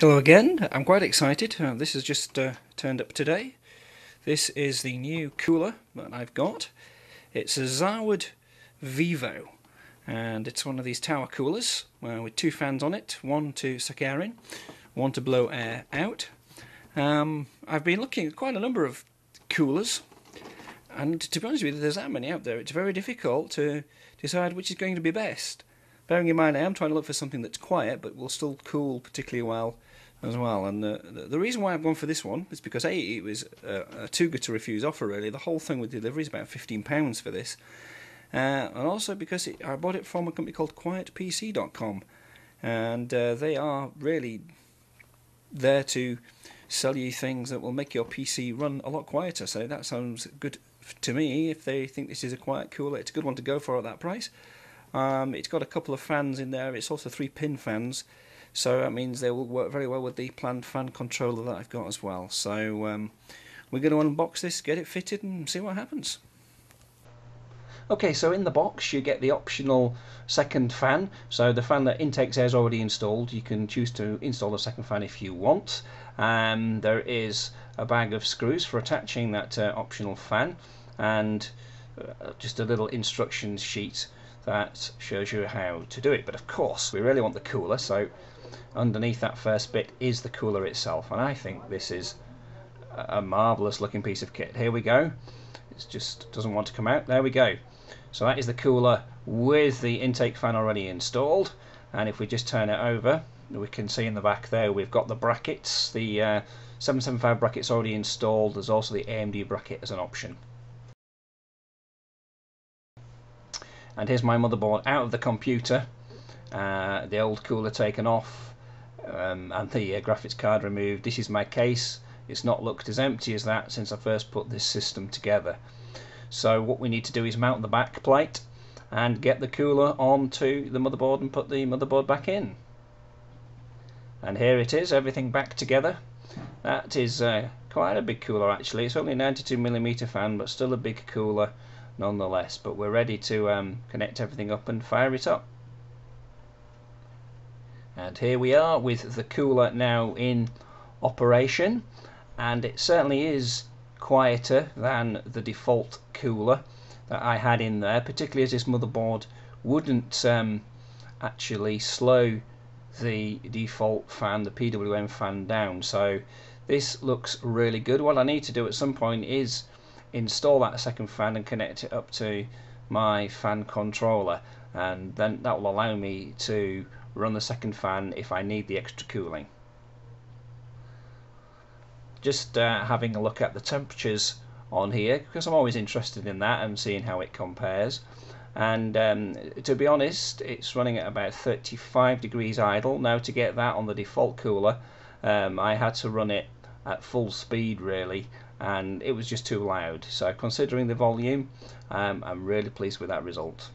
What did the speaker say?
Hello again, I'm quite excited. This has just turned up today. This is the new cooler that I've got. It's a Zaward Vivo, and it's one of these tower coolers with two fans on it, one to suck air in, one to blow air out. I've been looking at quite a number of coolers, and to be honest with you, there's that many out there. It's very difficult to decide which is going to be best. Bearing in mind I am trying to look for something that's quiet but will still cool particularly well as well. And the reason why I've gone for this one is because A, it was a too good to refuse offer really. The whole thing with delivery is about £15 for this. And also because I bought it from a company called quietpc.com, and they are really there to sell you things that will make your PC run a lot quieter. So that sounds good to me. If they think this is a quiet cooler, it's a good one to go for at that price. It's got a couple of fans in there. It's also 3-pin fans, so that means they will work very well with the planned fan controller that I've got as well. So we're going to unbox this, get it fitted and see what happens. Okay, so in the box you get the optional second fan. So the fan that intakes air is already installed. You can choose to install the second fan if you want. There is a bag of screws for attaching that optional fan, and just a little instructions sheet that shows you how to do it. But of course we really want the cooler, so underneath that first bit is the cooler itself, and I think this is a marvellous looking piece of kit. Here we go. It just doesn't want to come out. There we go. So that is the cooler with the intake fan already installed, and if we just turn it over, we can see in the back there we've got the brackets. The 775 brackets already installed. There's also the AMD bracket as an option. And here's my motherboard out of the computer, the old cooler taken off, and the graphics card removed. This is my case. It's not looked as empty as that since I first put this system together. So what we need to do is mount the back plate and get the cooler onto the motherboard and put the motherboard back in. And here it is, everything back together. That is quite a big cooler actually. It's only a 92mm fan, but still a big cooler nonetheless. But we're ready to connect everything up and fire it up. And here we are with the cooler now in operation, and it certainly is quieter than the default cooler that I had in there, particularly as this motherboard wouldn't actually slow the default fan, the PWM fan, down. So this looks really good. What I need to do at some point is install that second fan and connect it up to my fan controller, and then that will allow me to run the second fan if I need the extra cooling. Just having a look at the temperatures on here, because I'm always interested in that and seeing how it compares. And to be honest, it's running at about 35 degrees idle. Now to get that on the default cooler, I had to run it at full speed really, and it was just too loud. So considering the volume, I'm really pleased with that result.